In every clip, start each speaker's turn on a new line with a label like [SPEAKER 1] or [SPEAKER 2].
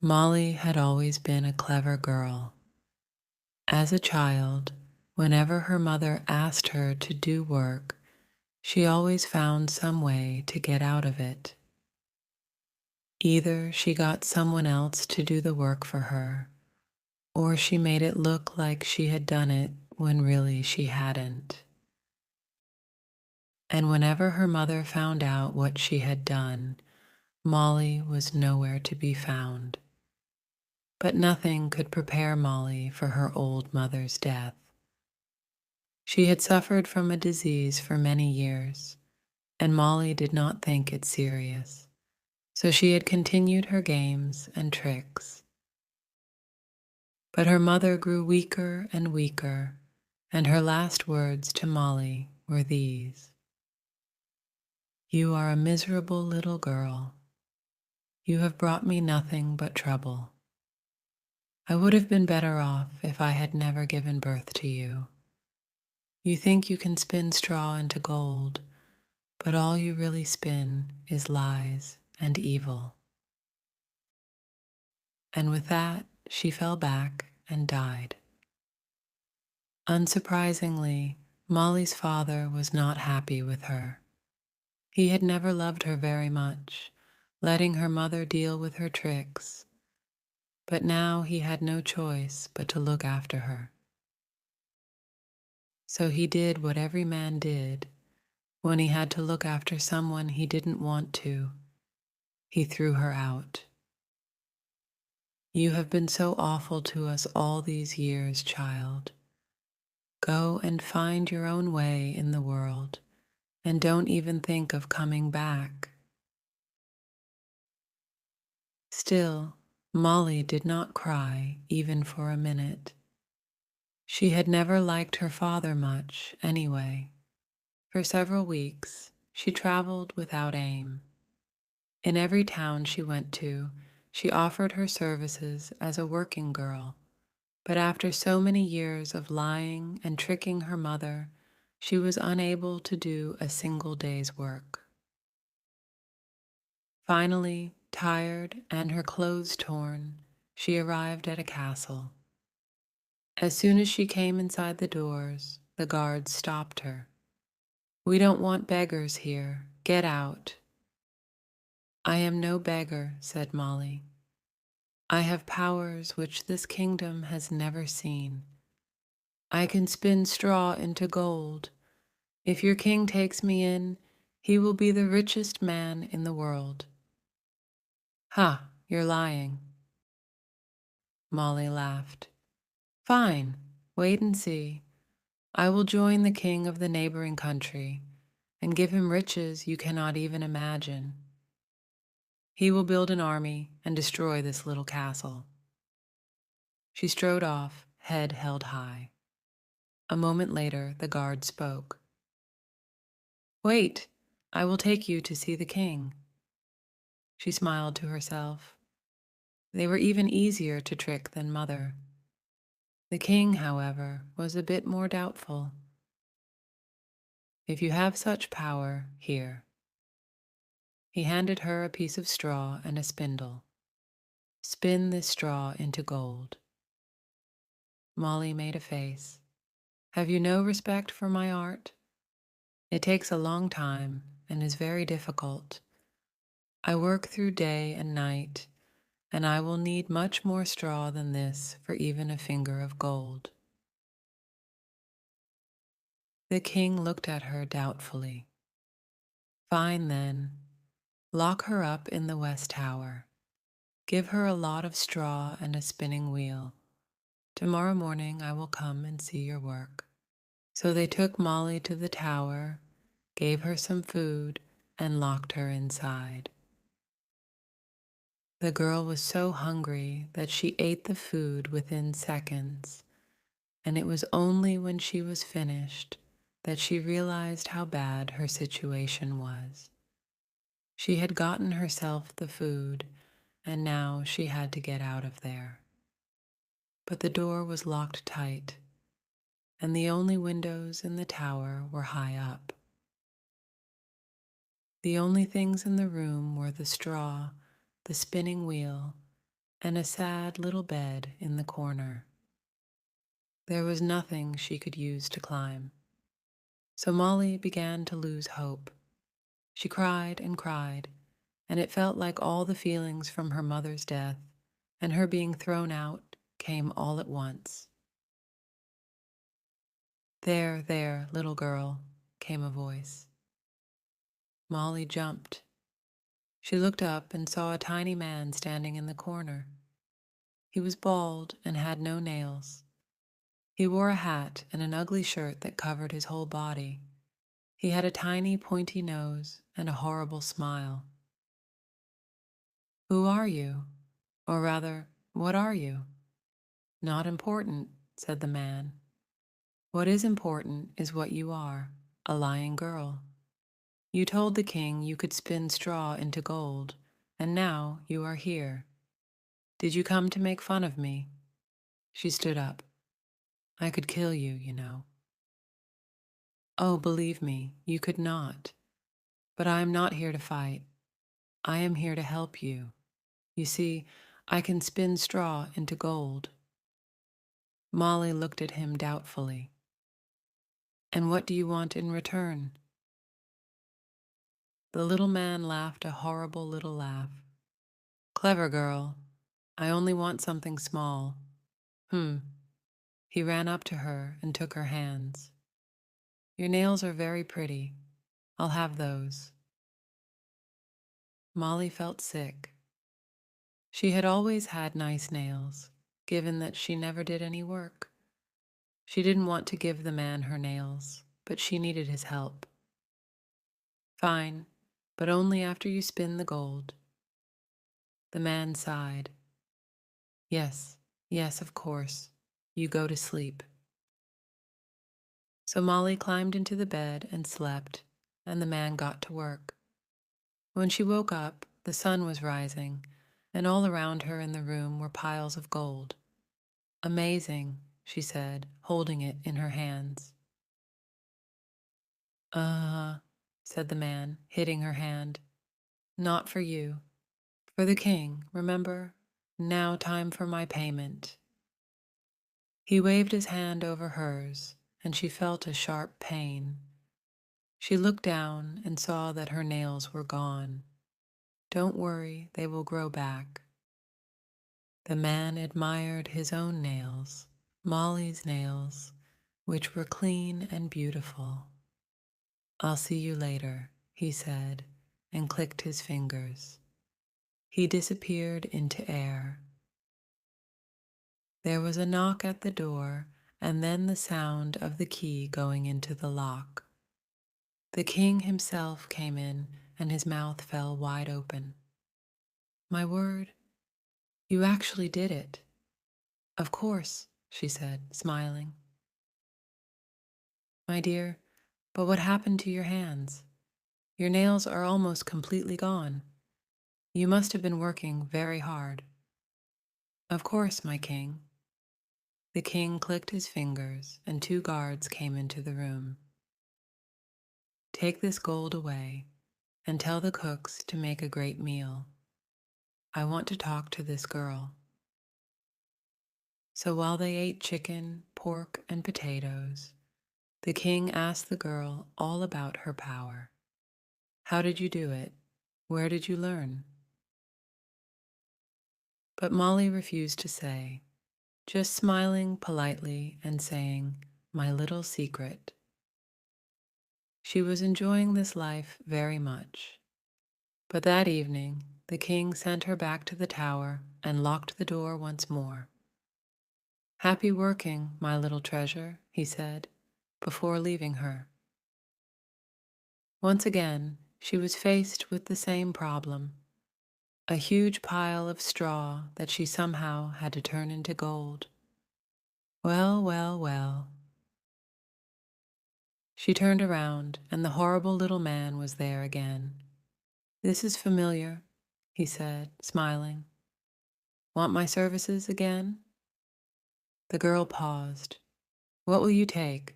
[SPEAKER 1] Molly had always been a clever girl. As a child, whenever her mother asked her to do work, she always found some way to get out of it. Either she got someone else to do the work for her, or she made it look like she had done it when really she hadn't. And whenever her mother found out what she had done, Molly was nowhere to be found. But nothing could prepare Molly for her old mother's death. She had suffered from a disease for many years, and Molly did not think it serious, so she had continued her games and tricks. But her mother grew weaker and weaker, and her last words to Molly were these: "You are a miserable little girl. You have brought me nothing but trouble. I would have been better off if I had never given birth to you. You think you can spin straw into gold, but all you really spin is lies and evil." And with that, she fell back and died. Unsurprisingly, Molly's father was not happy with her. He had never loved her very much, letting her mother deal with her tricks, but now he had no choice but to look after her. So he did what every man did when he had to look after someone he didn't want to. He threw her out. "You have been so awful to us all these years, child. Go and find your own way in the world, and don't even think of coming back." Still, Molly did not cry even for a minute. She had never liked her father much, anyway. For several weeks, she traveled without aim. In every town she went to, she offered her services as a working girl, but after so many years of lying and tricking her mother, she was unable to do a single day's work. Finally, tired and her clothes torn, she arrived at a castle. As soon as she came inside the doors, the guards stopped her. "We don't want beggars here. Get out." "I am no beggar," said Molly. "I have powers which this kingdom has never seen. I can spin straw into gold. If your king takes me in, he will be the richest man in the world." "Ha, you're lying." Molly laughed. "Fine, wait and see. I will join the king of the neighboring country and give him riches you cannot even imagine. He will build an army and destroy this little castle." She strode off, head held high. A moment later, the guard spoke. "Wait, I will take you to see the king." She smiled to herself. They were even easier to trick than mother. The king, however, was a bit more doubtful. "If you have such power, here." He handed her a piece of straw and a spindle. "Spin this straw into gold." Molly made a face. "Have you no respect for my art? It takes a long time and is very difficult. I work through day and night, and I will need much more straw than this for even a finger of gold." The king looked at her doubtfully. "Fine, then. Lock her up in the West Tower. Give her a lot of straw and a spinning wheel. Tomorrow morning I will come and see your work." So they took Molly to the tower, gave her some food, and locked her inside. The girl was so hungry that she ate the food within seconds, and it was only when she was finished that she realized how bad her situation was. She had gotten herself the food, and now she had to get out of there. But the door was locked tight, and the only windows in the tower were high up. The only things in the room were the straw, the spinning wheel, and a sad little bed in the corner. There was nothing she could use to climb. So Molly began to lose hope. She cried and cried, and it felt like all the feelings from her mother's death and her being thrown out came all at once. There, there, little girl, came a voice. Molly jumped. She looked up and saw a tiny man standing in the corner. He was bald and had no nails. He wore a hat and an ugly shirt that covered his whole body. He had a tiny pointy nose and a horrible smile. Who are you? Or rather, what are you? Not important, said the man. What is important is what you are, a lying girl. You told the king you could spin straw into gold, and now you are here. Did you come to make fun of me? She stood up. I could kill you, you know. Oh, believe me, you could not. But I am not here to fight. I am here to help you. You see, I can spin straw into gold. Molly looked at him doubtfully. And what do you want in return? The little man laughed a horrible little laugh. Clever girl. I only want something small. He ran up to her and took her hands. Your nails are very pretty. I'll have those. Molly felt sick. She had always had nice nails, given that she never did any work. She didn't want to give the man her nails, but she needed his help. Fine, but only after you spin the gold. The man sighed. Yes, yes, of course. You go to sleep. So Molly climbed into the bed and slept, and the man got to work. When she woke up, the sun was rising, and all around her in the room were piles of gold. Amazing, she said, holding it in her hands. Uh, said the man, hitting her hand. Not for you. For the king, remember? Now time for my payment. He waved his hand over hers, and she felt a sharp pain. She looked down and saw that her nails were gone. Don't worry, they will grow back. The man admired his own nails, Molly's nails, which were clean and beautiful. I'll see you later, he said, and clicked his fingers. He disappeared into air. There was a knock at the door, and then the sound of the key going into the lock. The king himself came in, and his mouth fell wide open. My word, you actually did it. Of course, she said, smiling. My dear, but what happened to your hands? Your nails are almost completely gone. You must have been working very hard. Of course, my king. The king clicked his fingers, and 2 guards came into the room. Take this gold away, and tell the cooks to make a great meal. I want to talk to this girl. So while they ate chicken, pork, and potatoes, the king asked the girl all about her power. How did you do it? Where did you learn? But Molly refused to say, just smiling politely and saying, my little secret. She was enjoying this life very much. But that evening, the king sent her back to the tower and locked the door once more. Happy working, my little treasure, he said, before leaving her. Once again, she was faced with the same problem, a huge pile of straw that she somehow had to turn into gold. Well, well, well. She turned around, and the horrible little man was there again. This is familiar, he said, smiling. Want my services again? The girl paused. What will you take?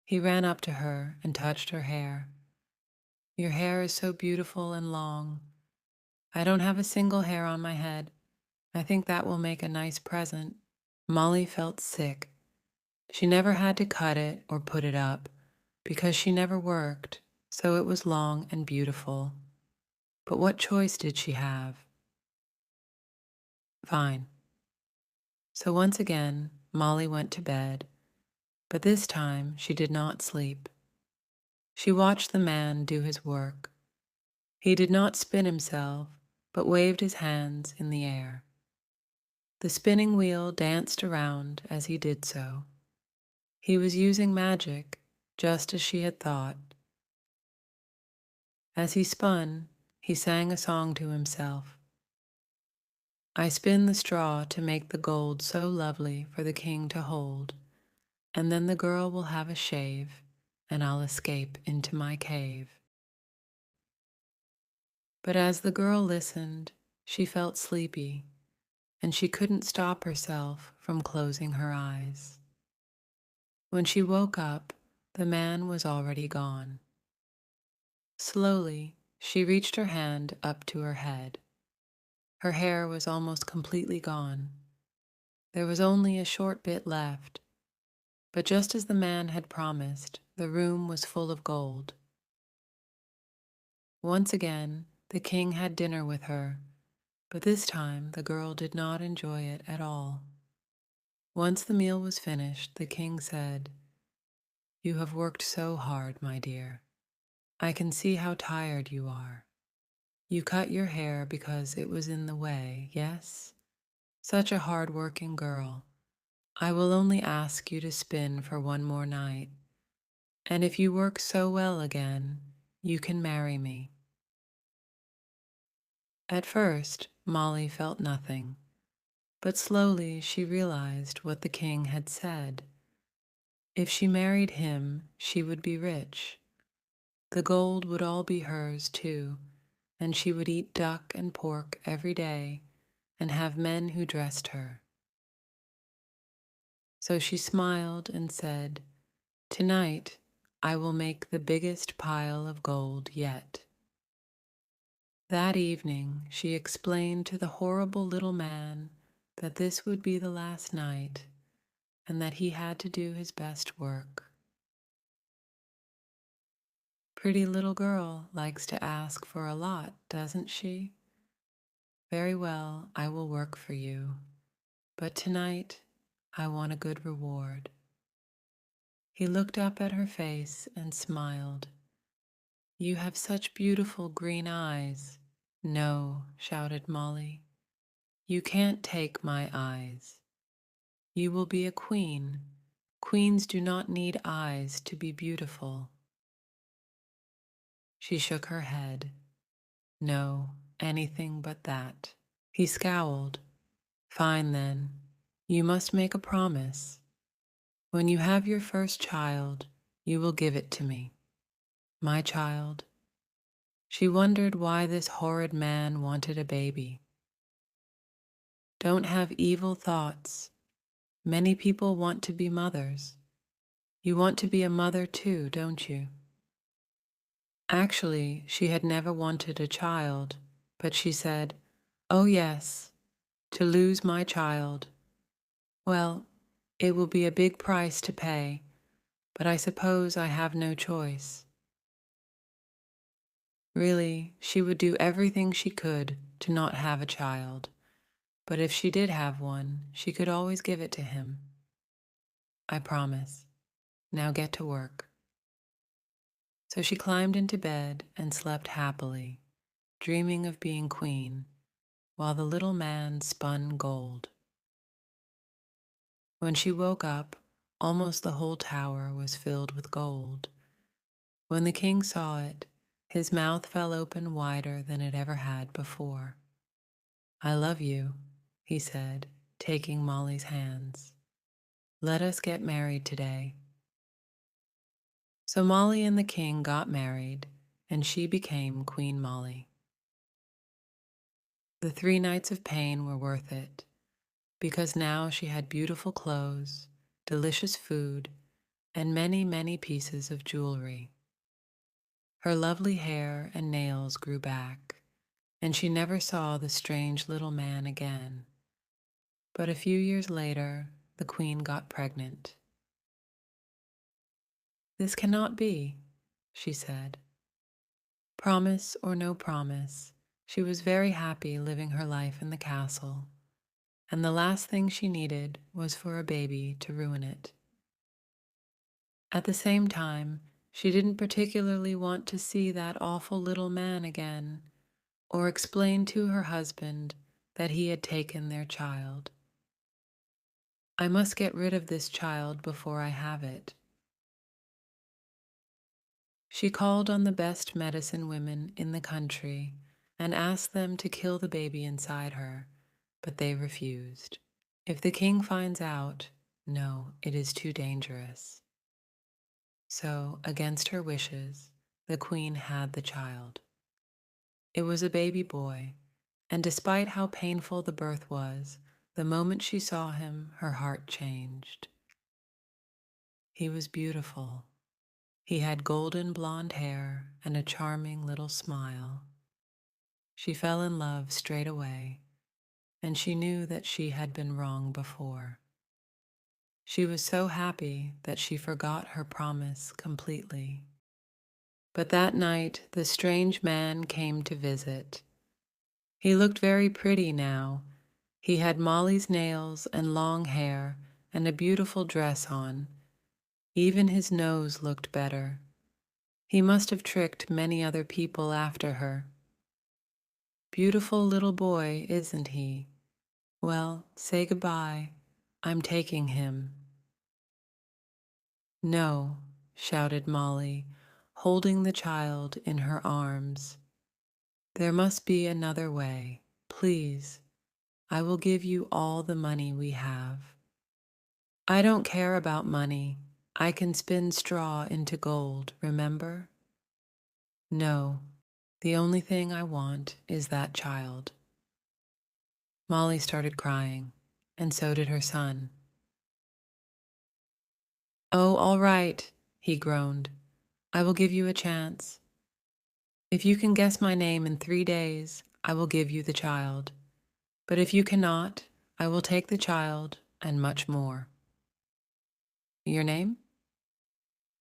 [SPEAKER 1] He ran up to her and touched her hair. Your hair is so beautiful and long. I don't have a single hair on my head. I think that will make a nice present. Molly felt sick. She never had to cut it or put it up because she never worked, so it was long and beautiful. But what choice did she have? Fine. So once again, Molly went to bed, but this time she did not sleep. She watched the man do his work. He did not spin himself, but waved his hands in the air. The spinning wheel danced around as he did so. He was using magic, just as she had thought. As he spun, he sang a song to himself. I spin the straw to make the gold so lovely for the king to hold, and then the girl will have a shave, and I'll escape into my cave. But as the girl listened, she felt sleepy, and she couldn't stop herself from closing her eyes. When she woke up, the man was already gone. Slowly, she reached her hand up to her head. Her hair was almost completely gone. There was only a short bit left, but just as the man had promised, the room was full of gold. Once again, the king had dinner with her, but this time the girl did not enjoy it at all. Once the meal was finished, the king said, "You have worked so hard, my dear. I can see how tired you are. You cut your hair because it was in the way, yes? Such a hard-working girl. I will only ask you to spin for one more night, and if you work so well again, you can marry me." At first, Molly felt nothing, but slowly she realized what the king had said. If she married him, she would be rich. The gold would all be hers, too, and she would eat duck and pork every day and have men who dressed her. So she smiled and said, "Tonight, I will make the biggest pile of gold yet." That evening, she explained to the horrible little man that this would be the last night and that he had to do his best work. Pretty little girl likes to ask for a lot, doesn't she? Very well, I will work for you, but tonight I want a good reward. He looked up at her face and smiled. "You have such beautiful green eyes." "No," shouted Molly, "you can't take my eyes. You will be a queen. Queens do not need eyes to be beautiful." She shook her head. "No, anything but that." He scowled. "Fine then. You must make a promise. When you have your first child, you will give it to me. My child." She wondered why this horrid man wanted a baby. Don't have evil thoughts. Many people want to be mothers. You want to be a mother too, don't you? Actually, she had never wanted a child, but she said, "Oh yes, to lose my child. Well, it will be a big price to pay, but I suppose I have no choice." Really, she would do everything she could to not have a child, but if she did have one, she could always give it to him. "I promise. Now get to work." So she climbed into bed and slept happily, dreaming of being queen, while the little man spun gold. When she woke up, almost the whole tower was filled with gold. When the king saw it, his mouth fell open wider than it ever had before. "I love you," he said, taking Molly's hands. "Let us get married today." So Molly and the king got married, and she became Queen Molly. The 3 nights of pain were worth it, because now she had beautiful clothes, delicious food, and many, many pieces of jewelry. Her lovely hair and nails grew back, and she never saw the strange little man again. But a few years later, the queen got pregnant. "This cannot be," she said. Promise or no promise, she was very happy living her life in the castle, and the last thing she needed was for a baby to ruin it. At the same time, she didn't particularly want to see that awful little man again, or explain to her husband that he had taken their child. "I must get rid of this child before I have it." She called on the best medicine women in the country and asked them to kill the baby inside her, but they refused. "If the king finds out, no, it is too dangerous." So, against her wishes, the queen had the child. It was a baby boy, and despite how painful the birth was, the moment she saw him, her heart changed. He was beautiful. He had golden blonde hair and a charming little smile. She fell in love straight away, and she knew that she had been wrong before. She was so happy that she forgot her promise completely. But that night, the strange man came to visit. He looked very pretty now. He had Molly's nails and long hair and a beautiful dress on. Even his nose looked better. He must have tricked many other people after her. "Beautiful little boy, isn't he? Well, say goodbye. I'm taking him." "No," shouted Molly, holding the child in her arms. "There must be another way. Please, I will give you all the money we have." "I don't care about money. I can spin straw into gold, remember?" "No, the only thing I want is that child." Molly started crying, and so did her son. "Oh, all right," he groaned. "I will give you a chance. If you can guess my name in 3 days, I will give you the child. But if you cannot, I will take the child and much more." "Your name?"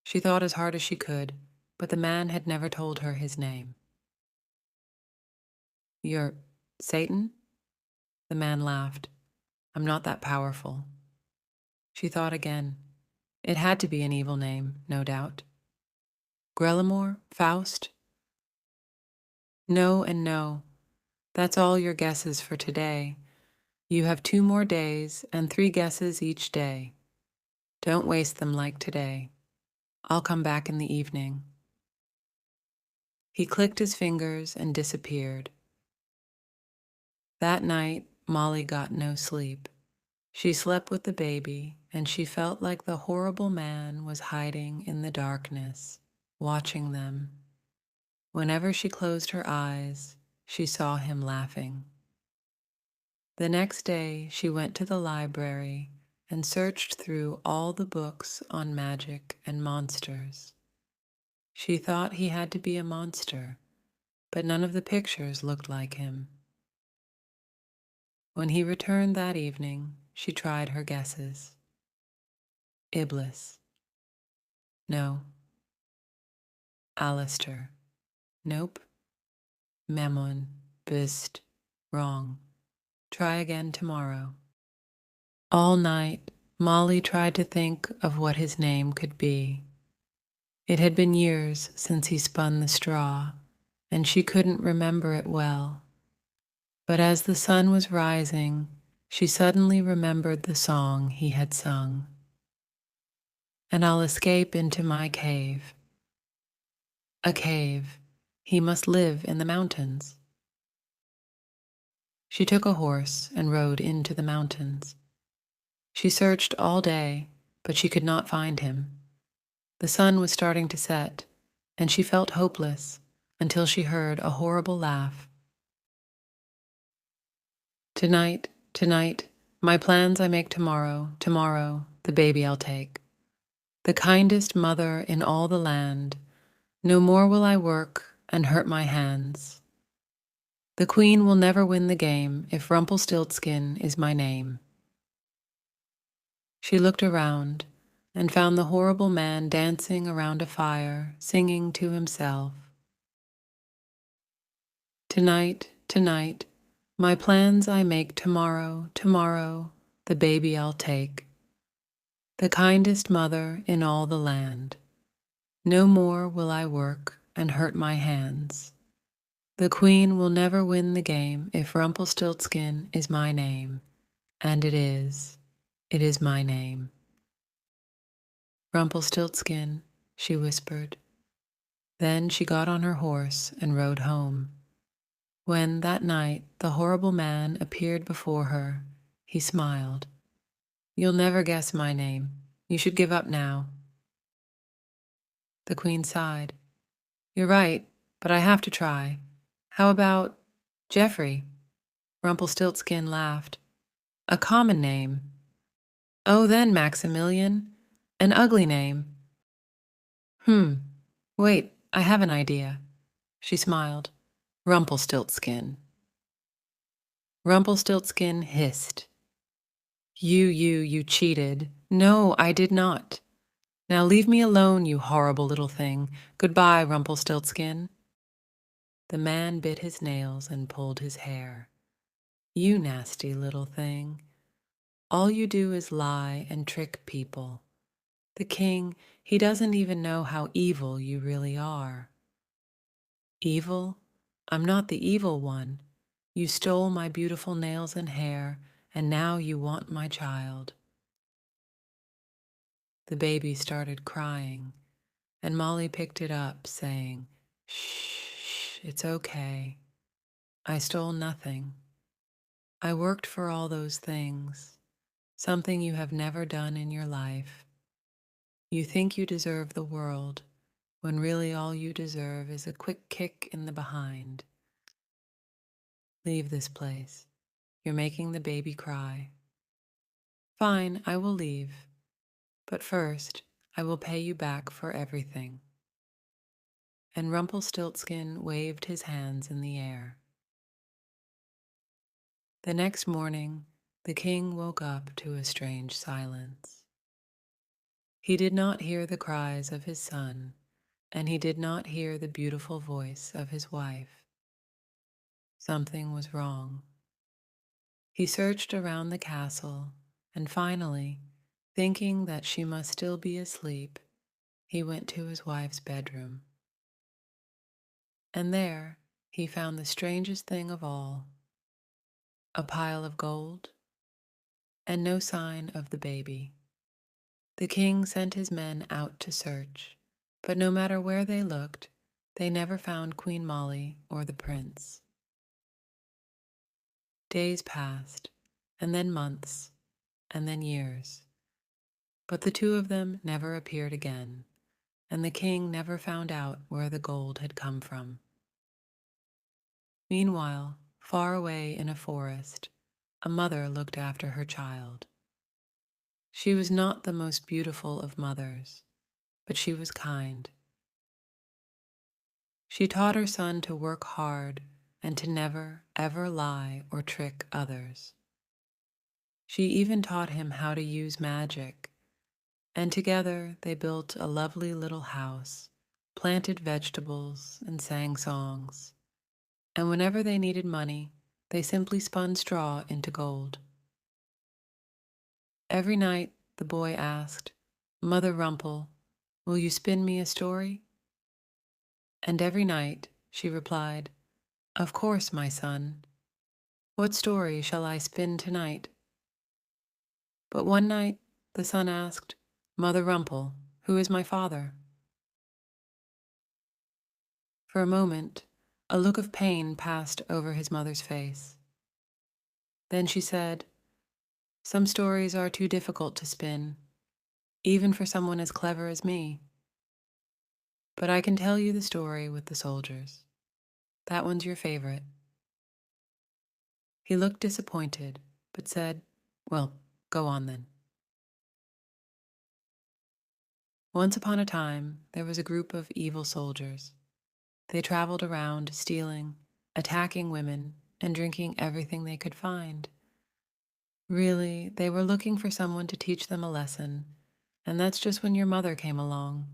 [SPEAKER 1] She thought as hard as she could, but the man had never told her his name. "You're Satan?" The man laughed. "I'm not that powerful." She thought again. It had to be an evil name, no doubt. "Grelimore? Faust?" "No and no. That's all your guesses for today. You have 2 more days and 3 guesses each day. Don't waste them like today. I'll come back in the evening." He clicked his fingers and disappeared. That night, Molly got no sleep. She slept with the baby, and she felt like the horrible man was hiding in the darkness, watching them. Whenever she closed her eyes, she saw him laughing. The next day, she went to the library and searched through all the books on magic and monsters. She thought he had to be a monster, but none of the pictures looked like him. When he returned that evening, she tried her guesses. Iblis. No. Alistair. Nope. Mammon. Bist. Wrong. Try again tomorrow. All night, Molly tried to think of what his name could be. It had been years since he spun the straw, and she couldn't remember it well. But as the sun was rising, she suddenly remembered the song he had sung. "And I'll escape into my cave." A cave. He must live in the mountains. She took a horse and rode into the mountains. She searched all day, but she could not find him. The sun was starting to set, and she felt hopeless until she heard a horrible laugh. "Tonight, tonight, my plans I make tomorrow, tomorrow, the baby I'll take. The kindest mother in all the land, no more will I work and hurt my hands. The queen will never win the game if Rumpelstiltskin is my name. She looked around and found the horrible man dancing around a fire, singing to himself. Tonight, tonight, my plans I make tomorrow, tomorrow, the baby I'll take. The kindest mother in all the land. No more will I work and hurt my hands. The queen will never win the game if Rumpelstiltskin is my name. And it is my name. Rumpelstiltskin, she whispered. Then she got on her horse and rode home. When, that night, the horrible man appeared before her, he smiled. You'll never guess my name. You should give up now. The queen sighed. You're right, but I have to try. How about Geoffrey? Rumpelstiltskin laughed. A common name. Oh, then, Maximilian. An ugly name. Wait, I have an idea. She smiled. Rumpelstiltskin. Rumpelstiltskin hissed. You cheated. No, I did not. Now leave me alone, you horrible little thing. Goodbye, Rumpelstiltskin. The man bit his nails and pulled his hair. You nasty little thing. All you do is lie and trick people. The king, he doesn't even know how evil you really are. Evil? I'm not the evil one. You stole my beautiful nails and hair, and now you want my child. The baby started crying, and Molly picked it up, saying, Shh, it's okay. I stole nothing. I worked for all those things, something you have never done in your life. You think you deserve the world, when really all you deserve is a quick kick in the behind. Leave this place. You're making the baby cry. Fine, I will leave. But first, I will pay you back for everything. And Rumpelstiltskin waved his hands in the air. The next morning, the king woke up to a strange silence. He did not hear the cries of his son, and he did not hear the beautiful voice of his wife. Something was wrong. He searched around the castle, and finally, thinking that she must still be asleep, he went to his wife's bedroom. And there he found the strangest thing of all, a pile of gold, and no sign of the baby. The king sent his men out to search, but no matter where they looked, they never found Queen Molly or the prince. Days passed, and then months, and then years. But the two of them never appeared again, and the king never found out where the gold had come from. Meanwhile, far away in a forest, a mother looked after her child. She was not the most beautiful of mothers, but she was kind. She taught her son to work hard and to never, ever lie or trick others. She even taught him how to use magic, and together they built a lovely little house, planted vegetables, and sang songs. And whenever they needed money, they simply spun straw into gold. Every night, the boy asked, Mother Rumpel, will you spin me a story? And every night she replied, Of course, my son. What story shall I spin tonight? But one night the son asked, Mother Rumpel, who is my father? For a moment, a look of pain passed over his mother's face. Then she said, Some stories are too difficult to spin, even for someone as clever as me. But I can tell you the story with the soldiers. That one's your favorite. He looked disappointed, but said, Well, go on then. Once upon a time, there was a group of evil soldiers. They traveled around stealing, attacking women, and drinking everything they could find. Really, they were looking for someone to teach them a lesson, and that's just when your mother came along.